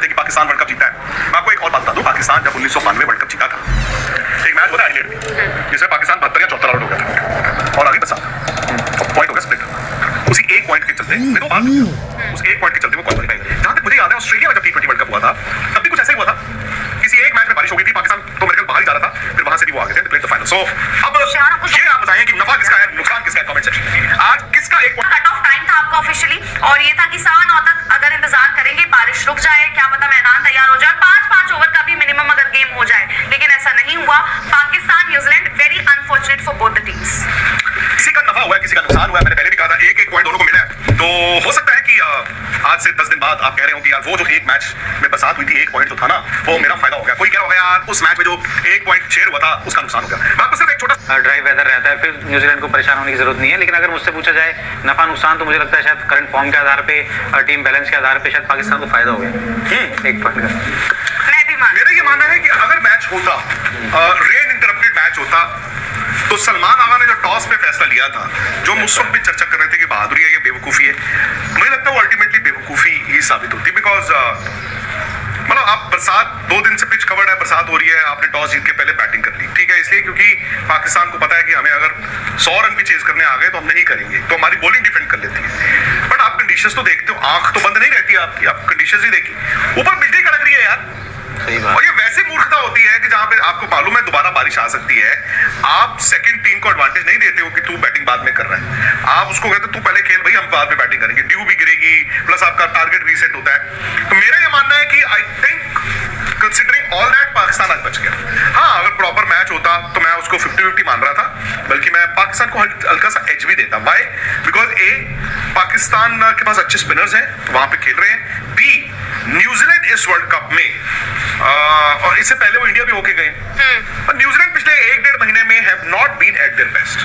थे कि Pakistan world cup जीता है। मैं आपको एक और बात बता दूं, पाकिस्तान जब 1992 वर्ल्ड कप जीता था, एक मैच हुआ था एडिलेड में, जिसमें पाकिस्तान 72 या 74 आउट हो गया था और आगे बचा पॉइंट हो गया स्प्लिट। उसी एक पॉइंट के चलते उस एक पॉइंट के चलते वो क्वालिफाई करे। जहां तक मुझे याद है, ऑस्ट्रेलिया में जब T20 वर्ल्ड कप हुआ था, तब भी कुछ ऐसा ही हुआ था। किसी एक मैच में बारिश हो गई थी, पाकिस्तान तो मेरे ख्याल बाहर ही जा रहा था, फिर वहां से भी वो आ गए थे प्ले द फाइनल। सो अब ये आप बताएं कि नफा किसका है, नुकसान किसका है, कमेंट सेक्शन में आज किसका एक कट ऑफ टाइम था आपका ऑफिशियली, और ये था कि 9 तक अगर इंतजार करेंगे बारिश रुक जाए, क्या पता मैदान तैयार हो जाए और 5-5 ओवर का भी मिनिमम अगर गेम हो जाए, लेकिन ऐसा नहीं हुआ। Pakistan New Zealand very unfortunate for both the teams. किसी का नफा हुआ है, किसी का नुकसान हुआ है। मैंने पहले भी कहा था एक पॉइंट दोनों को मिला है, तो हो सकता है कि आज से 10 दिन बाद आप कह रहे हो कि यार वो जो एक मैच में बरसात हुई थी, एक पॉइंट जो था ना, वो मेरा फायदा हो गया। कोई कह रहा होगा यार उस मैच में जो एक पॉइंट शेयर हुआ था उसका नुकसान हो गया। मैं आपको सिर्फ एक छोटा ड्राई वेदर रहता है, फिर न्यूजीलैंड को परेशान होने की जरूरत नहीं है। लेकिन अगर मुझसे पूछा जाए नफा नुकसान, तो मुझे लगता है शायद करंट फॉर्म के आधार पे, टीम बैलेंस के आधार पे शायद पाकिस्तान को फायदा हो गया एक पॉइंट का। मैं भी मेरा ये मानना है कि अगर मैच होता, रेन इंटरप्टेड मैच होता, तो सलमान आगा ने जो टॉस पे फैसला लिया था, जो हम उस वक्त भी चर्चा कर रहे थे कि बहादुरी है या बेवकूफ़ी है, मुझे लगता है वो अल्टीमेटली बेवकूफ़ी ही साबित होती। बिकॉज मतलब आप बरसात 2 दिन से पिच कवर्ड है, बरसात हो रही है, आपने टॉस जीत के पहले बैटिंग कर ली, ठीक है, इसलिए क्योंकि पाकिस्तान को पता है कि हमें अगर 100 रन भी चेज करने आ गए तो हम नहीं करेंगे, तो हमारी बॉलिंग डिफेंड कर लेती है। बट आप कंडीशंस तो देखते हो, आंख तो बंद नहीं रहती आपकी, आप कंडीशंस ही देखी, ऊपर बिजली कड़क रही है यार। सही बात। और ये वैसे मूर्खता होती है कि जहां पे आपको मालूम है दोबारा बारिश आ सकती है, आप सेकंड टीम को एडवांटेज नहीं देते हो कि तू बैटिंग बाद में कर रहा है। आप उसको कहते हो तू पहले खेल भाई, हम बाद में बैटिंग करेंगे, ड्यू भी गिरेगी, प्लस आपका टारगेट रीसेट होता है। तो मेरा ये मानना है कि I think considering all that Pakistan आज बच गया। हाँ, अगर प्रॉपर मैच होता तो मैं उसको 50-50 मान रहा था, बल्कि मैं पाकिस्तान को हल्का सा एज भी देता। वाई? बिकॉज ए, पाकिस्तान के पास अच्छे स्पिनर्स हैं, वहां पे खेल रहे हैं। बी, न्यूजीलैंड इस वर्ल्ड कप में और इससे पहले वो इंडिया भी होके गए, और न्यूजीलैंड पिछले 1-1.5 महीने में have not been at their best.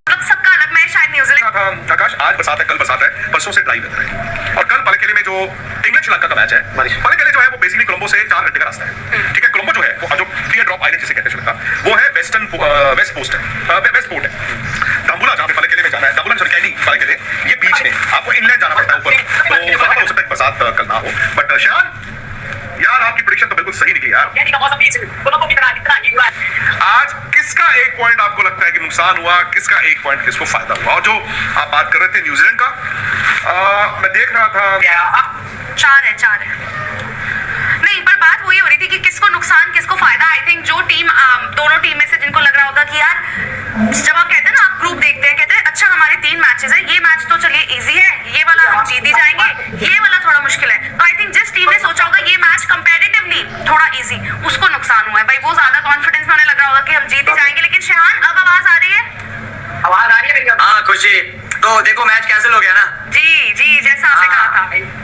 मतलब सबका अलग मैच शायद न्यूजीलैंड। आकाश, आज बरसात है, कल बरसात है, परसों से ड्राई वेदर है, और कल पलकेले में जो इंग्लैंड श्रीलंका का मैच है, पलकेले जो है वो बेसिकली कोलंबो से 4 घंटे का रास्ता है, ठीक है। कोलंबो जो है वो जो टीयर ड्रॉप आइलैंड जिसे कहते हैं श्रीलंका, वो है वेस्ट पोस्ट है, वेस्ट पोर्ट है। दाम्बुला जहाँ पे पलकेले में जाना है, दाम्बुला सॉरी कैंडी पलकेले, ये बीच में आपको इंग्लैंड जाना पड़ता है ऊपर, तो वहां पर हो सकता है बरसात कल ना हो। बट शान यार, आपकी प्रेडिक्शन तो बिल्कुल सही निकली यार। आज किसका एक पॉइंट आपको लगता है कि नुकसान हुआ, किसका एक पॉइंट किसको फायदा हुआ? और जो आप बात कर रहे थे न्यूजीलैंड का, मैं देख रहा था 4 है। नहीं, पर बात वही हो रही थी कि किसको नुकसान किसको फायदा। आई थिंक जो टीम, दोनों टीम में से जिनको लग रहा होगा कि यार, जब आप कहते हैं ना, आप ग्रुप देखते हैं, कहते हैं अच्छा हमारे 3 मैचेस है, ये मैच तो चलिए इजी है, ये वाला हम जीत ही जाएंगे, ये वाला थोड़ा मुश्किल है। तो आई थिंक जिस टीम ने सोचा होगा ये मैच कंपैरेटिवली थोड़ा इजी, उसको नुकसान हुआ है भाई। वो ज्यादा कॉन्फिडेंस में उन्हें लग रहा होगा कि हम जीत ही जाएंगे। लेकिन शेहान, अब आवाज आ रही है? आवाज आ रही है? हाँ खुशी, तो देखो मैच कैंसिल हो गया ना। जी, जैसा आपने कहा था।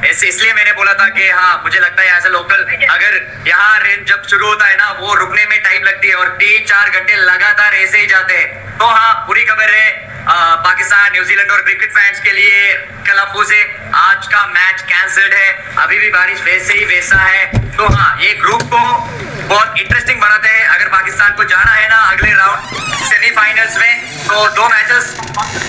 इसलिए मैंने बोला था कि हाँ, मुझे लगता है एज ए लोकल, अगर यहाँ रेन जब शुरू होता है ना, वो रुकने में टाइम लगती है और 3-4 घंटे लगातार ऐसे ही जाते हैं। तो हाँ, पूरी खबर है पाकिस्तान, न्यूजीलैंड और क्रिकेट फैंस के लिए कलफू से आज का मैच कैंसिल्ड है। अभी भी बारिश वैसे ही वैसा है। तो हाँ, ये ग्रुप को बहुत इंटरेस्टिंग बनाते हैं। अगर पाकिस्तान को जाना है ना अगले राउंड सेमीफाइनल्स में, तो 2 मैचेस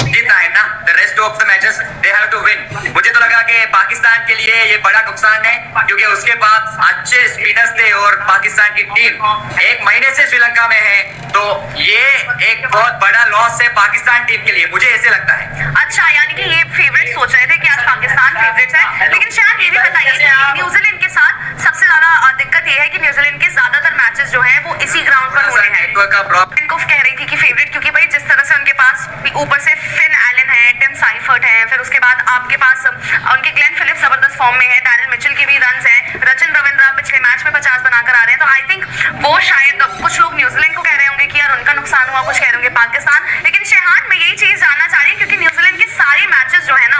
जीतना है ना, the rest of the matches they have to win. मुझे तो लगा कि पाकिस्तान के लिए ये बड़ा नुकसान है, क्योंकि उसके पास अच्छे स्पिनर्स थे और पाकिस्तान की टीम 1 महीने से श्रीलंका में है, तो ये एक बहुत बड़ा लॉस है पाकिस्तान टीम के लिए, मुझे ऐसे लगता है। अच्छा, यानी कि ये फेवरेट सोच रहे थे कि आज पाकिस्तान फेवरेट है। लेकिन शायद ये भी बताइए कि न्यूजीलैंड के साथ सबसे ज्यादा दिक्कत ये है कि न्यूजीलैंड के ज्यादातर मैचेस जो हैं वो इसी ग्राउंड पर हो रहे हैं। नेटवर्क का प्रॉब्लम। इनको कह रही थी कि फेवरेट, क्योंकि भाई जिस तरह से उनके पास ऊपर से फिन एलन है, टिम साइफर्ट है, फिर उसके बाद आपके पास उनके ग्लेन फिलिप्स जबरदस्त फॉर्म में है, डैनियल मिचेल के भी रन्स हैं, रचिन रविंद्र पिछले मैच में 50 बनाकर आ रहे हैं। तो आई थिंक वो शायद कुछ लोग न्यूजीलैंड को कह रहे होंगे कि यार उनका नुकसान हुआ, कुछ कह रहे होंगे पाकिस्तान। लेकिन शेहान, मैं यही चीज जानना चाह रही हूँ, क्योंकि न्यूजीलैंड के सारे मैचेस जो है ना,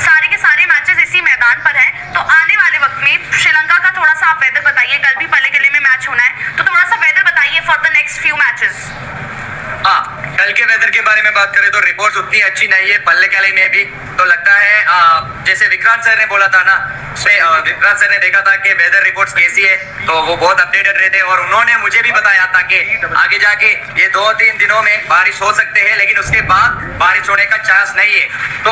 सारे के सारे मैचेस इसी मैदान पर है, तो आने वाले वक्त में श्रीलंका का थोड़ा सा आप वेदर बताइए। कल भी पल्लेकले में मैच होना है, तो थोड़ा सा वेदर बताइए for the next few matches. हाँ, कल के वेदर के बारे में बात करें तो रिपोर्ट्स उतनी अच्छी नहीं है पल्लेकले में भी। तो लगता है जैसे विक्रांत सर ने बोला था ना, विक्रांत सर ने देखा था कि वेदर रिपोर्ट्स कैसी है, तो वो बहुत अपडेटेड रहते और उन्होंने मुझे भी बताया था कि आगे जाके ये 2-3 दिनों में बारिश हो सकते हैं, लेकिन उसके बाद बारिश होने का चांस नहीं है। तो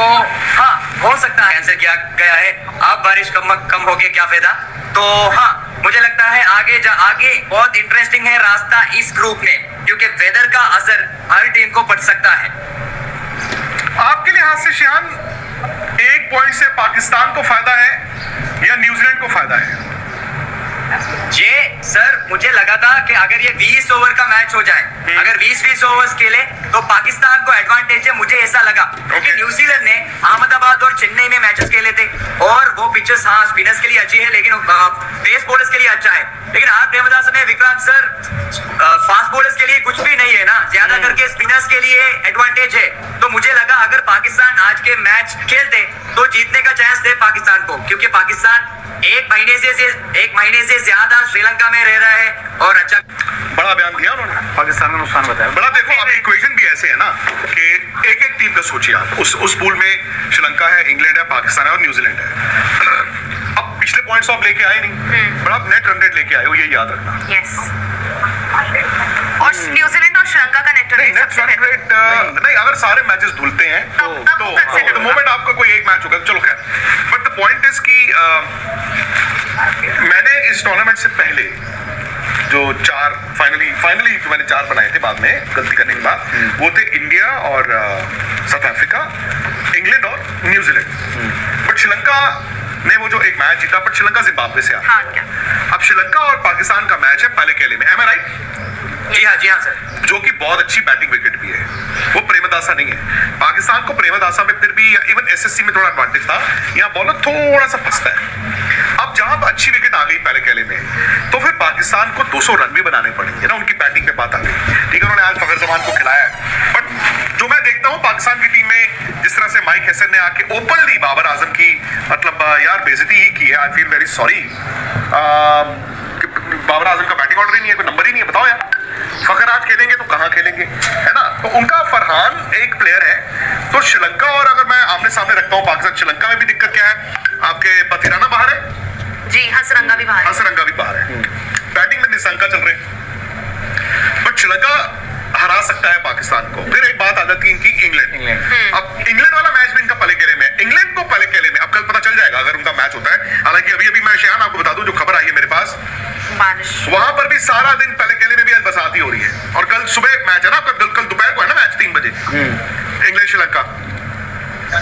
हाँ, हो सकता है आंसर किया गया है, अब बारिश कम होके क्या फायदा। तो हाँ, मुझे लगता है आगे बहुत इंटरेस्टिंग है रास्ता इस ग्रुप में, क्योंकि वेदर का असर हर टीम को पड़ सकता है। आपके लिहाज से शिहान, 1 पॉइंट से पाकिस्तान को फायदा है या न्यूजीलैंड को फायदा है? ये सर मुझे लगा था कि अगर ये 20 ओवर का मैच हो जाए, अगर 20-20 ओवर्स खेले तो पाकिस्तान को एडवांटेज है, मुझे ऐसा लगा। क्योंकि न्यूजीलैंड ने अहमदाबाद और चेन्नई में मैचेस खेले थे और वो पिचेस हाँ स्पिनर्स के लिए अच्छी है, लेकिन पेस बॉलर्स के लिए अच्छा है। लेकिन आज प्रेमदास में विक्रांत सर फास्ट बॉलर्स के लिए कुछ भी नहीं है ना, ज्यादा करके स्पिनर्स के लिए एडवांटेज है। तो मुझे लगा अगर पाकिस्तान आज के मैच खेलते तो जीतने का चांस है पाकिस्तान को, क्योंकि पाकिस्तान एक महीने से ज्यादा श्रीलंका में रह रहा है और अच्छा बड़ा बयान दिया उन्होंने, पाकिस्तान का नुकसान बताया। बड़ा देखो, अब इक्वेशन भी ऐसे है ना कि एक टीम का सोचिए आप, उस पूल में श्रीलंका है, इंग्लैंड है, पाकिस्तान है और न्यूजीलैंड है। अब पिछले पॉइंट्स आप लेके आए नहीं, बड़ा नेट रन रेट लेके आए हो, ये याद रखना। यस, और न्यूजीलैंड और श्रीलंका का नेट नहीं, नेट रन रेट नहीं, अगर सारे मैचेस धुलते हैं तो मोमेंट आपका कोई एक मैच होगा, चलो खैर। बट द पॉइंट इज कि मैंने इस टूर्नामेंट से पहले जो 4 फाइनली मैंने 4 बनाए थे बाद में गलती करने के बाद, वो थे इंडिया और साउथ अफ्रीका, इंग्लैंड और न्यूजीलैंड। बट श्रीलंका ने वो जो एक मैच जीता, बट श्रीलंका जिम्बाब्वे से हाँ, क्या? अब श्रीलंका और पाकिस्तान का मैच है पलेकेले में, एम आई राइट? जी हाँ सर, जो कि बहुत अच्छी बैटिंग विकेट भी है, वो प्रेमदासा नहीं है। पाकिस्तान को प्रेमदासा में फिर भी इवन एसएससी में थोड़ा एडवांटेज था, यहाँ बॉलर थोड़ा सा फंसता है। अब जहां अच्छी विकेट आ गई पहले खेले में, तो फिर पाकिस्तान को 200 रन भी बनाने पड़ेंगे ना, उनकी बैटिंग पे बात आ गई। ठीक है, उन्होंने आज फखर जमान को खिलाया है, बट जो मैं देखता हूँ पाकिस्तान की टीम में, जिस तरह से माइक हसन ने आके ओपनली बाबर आजम की मतलब यार बेइज्जती ही की है, I feel very sorry. Babar Azam का बैटिंग ऑर्डर ही नहीं है, कोई नंबर ही नहीं है, बताओ यार। फखर आज खेलेंगे तो कहाँ खेलेंगे, है ना? तो उनका फरहान एक प्लेयर है। तो श्रीलंका और अगर मैं आमने सामने रखता हूँ पाकिस्तान श्रीलंका में भी दिक्कत क्या है, आपके पथिराना बाहर है जी, हसरंगा भी बाहर है, हसरंगा भी बाहर है, बैटिंग में निशंका चल रहे हैं, बट श्रीलंका हरा सकता है पाकिस्तान को। फिर एक बात आ जाती है इनकी इंग्लैंड। अब इंग्लैंड वाला मैच भी इनका पलेकेले में, इंग्लैंड को पलेकेले में, अब कल पता चल जाएगा अगर उनका मैच होता है। हालांकि अभी मैं शयान आपको बता दूं, जो खबर आई है मेरे पास, बारिश वहां पर भी सारा दिन पलेकेले में भी आज बरसाती हो रही है, और कल सुबह मैच है ना आपका, कल दोपहर को है ना मैच 3 बजे, इंग्लैंड श्रीलंका।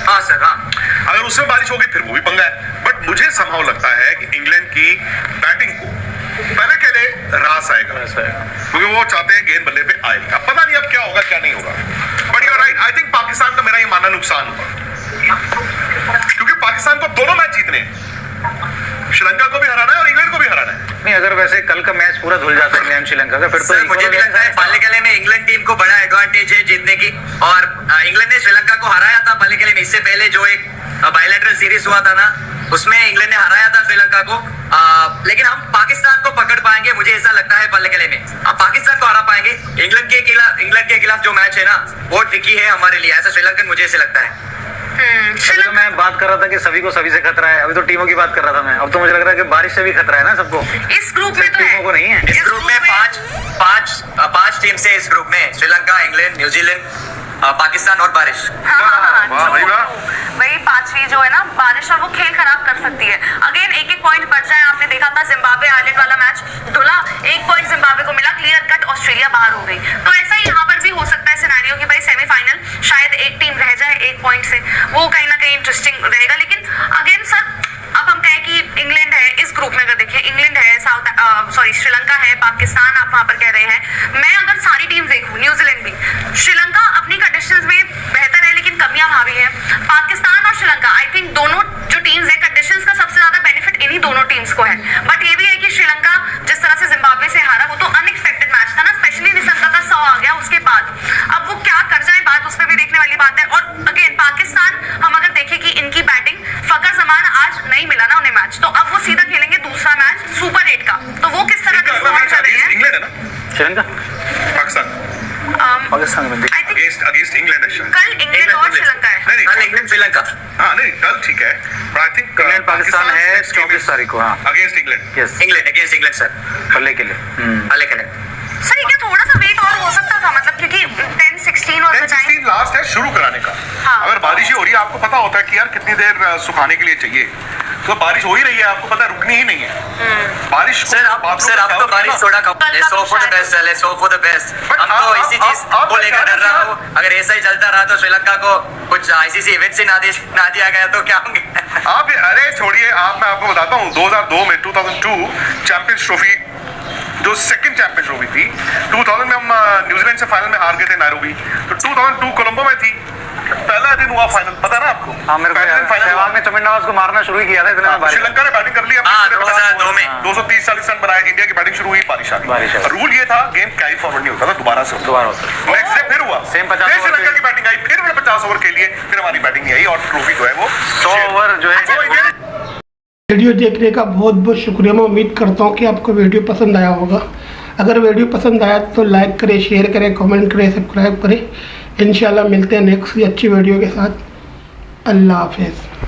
हाँ सर, हाँ, अगर उसमें बारिश होगी फिर वो भी पंगा है। बट मुझे संभव लगता है कि इंग्लैंड की बैटिंग को पहले के लिए रास आएगा, क्योंकि वो चाहते हैं गेंद बल्ले पे आए। अब पता नहीं अब क्या होगा क्या नहीं होगा, but you are right, I think Pakistan का मेरा ये मानना नुकसान होगा, क्योंकि पाकिस्तान को दोनों मैच जीतने हैं, श्रीलंका को भी हराना है और इंग्लैंड को भी हराना है। नहीं, अगर वैसे कल का मैच पूरा धुल जाता है इंग्लैंड श्रीलंका का, फिर तो सर मुझे भी लगता है पलेकेले में इंग्लैंड टीम को बड़ा एडवांटेज है जीतने की। और इंग्लैंड ने श्रीलंका को हराया था पलेकेले में, इससे पहले जो एक बायलैटरल सीरीज हुआ था ना, उसमें इंग्लैंड ने हराया था श्रीलंका को। लेकिन हम पाकिस्तान को पकड़ पाएंगे, मुझे ऐसा लगता है पलेकेले में हम पाकिस्तान को हरा पाएंगे। इंग्लैंड के खिलाफ जो मैच है ना, वो ट्रिकी है हमारे लिए, ऐसा श्रीलंकन मुझे ऐसे लगता है। अभी तो मैं बात कर रहा था कि सभी को सभी से खतरा है, अभी तो टीमों की बात कर रहा था मैं, अब तो मुझे लग रहा है कि बारिश से भी खतरा है ना सबको। इस ग्रुप में तो टीमों को नहीं है, इस ग्रुप में पांच टीम से इस ग्रुप में श्रीलंका, इंग्लैंड, न्यूजीलैंड, पाकिस्तान और बारिश। हाँ, वाह भाई वाह। वही 5वीं जो है ना बारिश, और वो खेल खराब कर सकती है। अगेन एक पॉइंट बढ़ जाए, आपने देखा था जिम्बाब्वे आयरलैंड वाला मैच धुला, 1 पॉइंट जिम्बाब्वे को मिला, क्लियर कट ऑस्ट्रेलिया बाहर हो गई। तो ऐसा ही यहाँ पर भी हो सकता है सिनेरियो कि भाई सेमीफाइनल शायद एक टीम रह जाए 1 पॉइंट से, वो कहीं ना कहीं इंटरेस्टिंग रहेगा। लेकिन अगेन सर, अब हम कहें कि इंग्लैंड है इस ग्रुप में, अगर देखिए इंग्लैंड है, श्रीलंका है, पाकिस्तान आप वहां पर कह रहे हैं। मैं अगर सारी टीम देखूं, न्यूजीलैंड भी, श्रीलंका अपनी कंडीशंस में बेहतर है लेकिन कमियां वहां भी है। पाकिस्तान और श्रीलंका, आई थिंक दोनों जो टीम्स है, कंडीशंस का सबसे ज्यादा बेनिफिट इन्हीं दोनों टीम्स को है। बट ये भी है कि श्रीलंका जिस तरह से जिम्बाब्वे से हारा, वो तो अनएक्सपेक्टेड मैच था ना, स्पेशली निशंका का 100 आ गया उसके बाद। अब वो क्या कर जाए, बात उस पर भी देखने वाली बात है। और अगेन पाकिस्तान, हम अगर देखें कि इनकी बैटिंग, फकर जमान आज नहीं मिला ना उन्हें मैच, तो अब वो सीधा खेलेंगे दूसरा मैच सुपर 8 का, तो वो किस तरह का स्कोर कर रहे हैं। इंग्लैंड है ना, श्रीलंका पाकिस्तान में अगेंस्ट इंग्लैंड है शायद। कल इंग्लैंड और श्रीलंका है। नहीं इंग्लैंड श्रीलंका, हाँ नहीं, पाकिस्तान है 24 तारीख को। हाँ against England. Yes, England against England sir, कल के लिए। लेकिन सर ये क्या थोड़ा सा वेट और हो सकता था, मतलब क्योंकि 10-16 और बचाएं। 10-16 लास्ट है शुरू कराने का। हाँ। अगर बारिश ही हो रही है, आपको पता होता है कि यार कितनी देर सुखाने के लिए चाहिए, तो बारिश हो ही रही है, आपको पता है रुकनी ही नहीं है बारिश को। सर आप तो बारिश थोड़ा कम, let's hope for the best, let's hope for the best. हम तो इसी चीज को लेकर डर रहा हूँ, अगर ऐसा ही चलता रहा तो श्रीलंका को कुछ आईसीसी इवेंट से ना दिया गया तो क्या होंगे। आप अरे छोड़िए, मैं आपको बताता हूँ 2002 में 2002 चैंपियंस ट्रॉफी, जो सेकंड चैंपियंस ट्रॉफी थी, 2000 में हम न्यूजीलैंड से फाइनल में हार गए थे नैरोबी, तो 2002 कोलंबो में थी, पहला दिन हुआ फाइनल, पता ना आपको? हाँ मेरे पहले दिन को सहवाग ने तमिलनाडु को मारना शुरू ही किया था, इतने में बारिश। श्रीलंका ने बैटिंग कर ली, 2002 में 230-40 रन बनाए, इंडिया की बैटिंग शुरू हुई, बारिश आ बारिश आ गई। रूल ये था गेम कैरी फॉरवर्ड नहीं होता था, दोबारा से दोबारा होता। नेक्स्ट डे फिर हुआ, सेम 50 फिर ओवर श्रीलंका पे। की बैटिंग आई, फिर उन्होंने 50 ओवर खेलिए, फिर हमारी बैटिंग नहीं आई और ट्रॉफी जो है वो 100 ओवर जो है वो इंडिया ने वीडियो देखने का बहुत बहुत शुक्रिया। मैं उम्मीद करता हूँ कि आपको वीडियो पसंद आया होगा। अगर वीडियो पसंद आया तो लाइक करें, शेयर करें, कमेंट करें, सब्सक्राइब करें। इंशाल्लाह मिलते हैं नेक्स्ट अच्छी वीडियो के साथ। अल्लाह हाफिज़।